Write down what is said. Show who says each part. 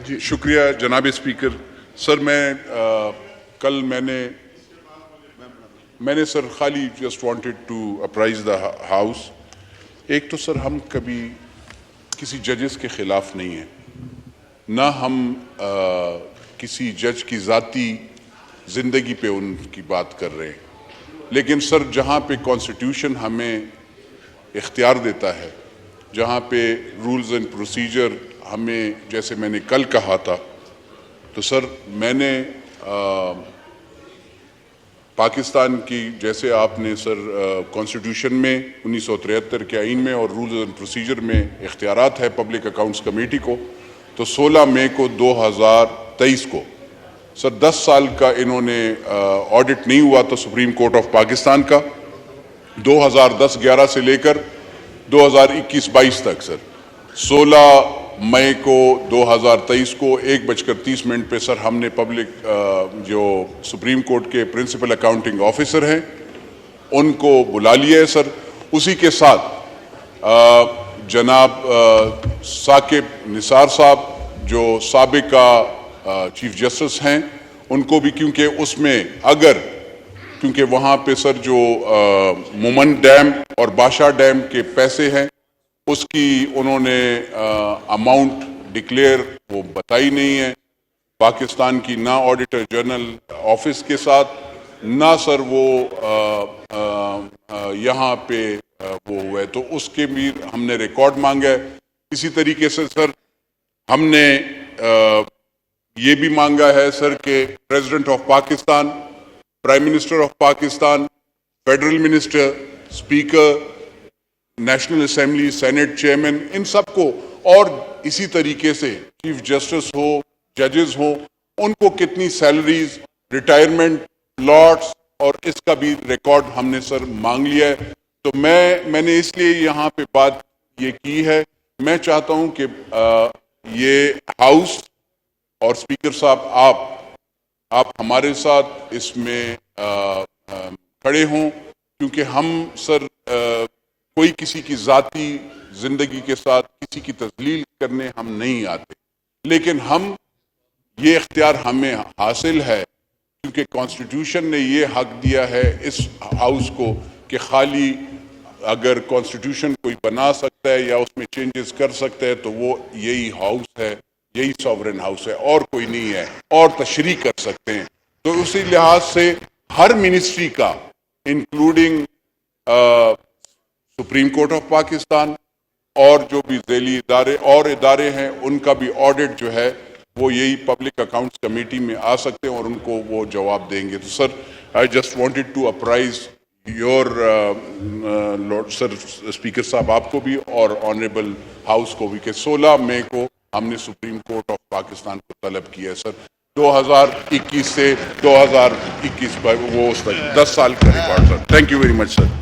Speaker 1: جی شکریہ جناب اسپیکر. سر کل میں نے سر خالی just wanted to apprise the house. ایک تو سر ہم کبھی کسی ججز کے خلاف نہیں ہیں، نہ ہم کسی جج کی ذاتی زندگی پہ ان کی بات کر رہے ہیں، لیکن سر جہاں پہ کانسٹیٹیوشن ہمیں اختیار دیتا ہے، جہاں پہ رولز اینڈ پروسیجر ہمیں، جیسے میں نے کل کہا تھا، تو سر میں نے پاکستان کی، جیسے آپ نے سر کانسٹیٹیوشن میں 1973 کے آئین میں اور رولز اینڈ پروسیجر میں اختیارات ہے پبلک اکاؤنٹس کمیٹی کو، تو 16 مئی کو 2023 کو سر 10 سال کا انہوں نے آڈٹ نہیں ہوا تو سپریم کورٹ آف پاکستان کا 2010-11 سے لے کر 2021-22 تک سر 16 مئی کو 2023 کو 1:30 پہ سر ہم نے پبلک جو سپریم کورٹ کے پرنسپل اکاؤنٹنگ آفیسر ہیں ان کو بلا لیا ہے سر. اسی کے ساتھ جناب ثاقب نثار صاحب جو سابقہ چیف جسٹس ہیں ان کو بھی، کیونکہ اس میں کیونکہ وہاں پہ سر جو مومن ڈیم اور بادشاہ ڈیم کے پیسے ہیں اس کی انہوں نے اماؤنٹ ڈکلیئر وہ بتائی نہیں ہے پاکستان کی، نہ آڈیٹر جنرل آفس کے ساتھ، نہ سر وہ یہاں پہ وہ ہوئے، تو اس کے بھی ہم نے ریکارڈ مانگا ہے. اسی طریقے سے سر ہم نے یہ بھی مانگا ہے سر کہ president of Pakistan, prime minister of Pakistan, federal minister, speaker, national assembly, senate chairman, ان سب کو، اور اسی طریقے سے چیف جسٹس ہو، ججز ہوں، ان کو کتنی سیلریز، ریٹائرمنٹ، لاٹس، اور اس کا بھی ریکارڈ ہم نے سر مانگ لیا ہے. تو میں نے اس لیے یہاں پہ بات یہ کی ہے. میں چاہتا ہوں کہ یہ ہاؤس اور اسپیکر صاحب آپ ہمارے ساتھ اس میں کھڑے ہوں، کیونکہ ہم سر کوئی کسی کی ذاتی زندگی کے ساتھ کسی کی تذلیل کرنے ہم نہیں آتے، لیکن یہ اختیار ہمیں حاصل ہے کیونکہ کانسٹیٹیوشن نے یہ حق دیا ہے اس ہاؤس کو کہ خالی اگر کانسٹیٹیوشن کوئی بنا سکتا ہے یا اس میں چینجز کر سکتا ہے تو وہ یہی ہاؤس ہے، یہی سوورن ہاؤس ہے، اور کوئی نہیں ہے، اور تشریح کر سکتے ہیں. تو اسی لحاظ سے ہر منسٹری کا، including supreme court of Pakistan اور جو بھی ذیلی ادارے ہیں، ان کا بھی آڈٹ جو ہے وہ یہی پبلک اکاؤنٹس کمیٹی میں آ سکتے ہیں اور ان کو وہ جواب دیں گے. تو sir I just wanted to apprise your lord sir speaker صاحب آپ کو بھی اور آنریبل ہاؤس کو بھی کہ 16 مئی کو ہم نے سپریم کورٹ آف پاکستان کو طلب کیا ہے سر 2021 سے 2021 وہ 10 سال کا record sir. Thank you very much sir.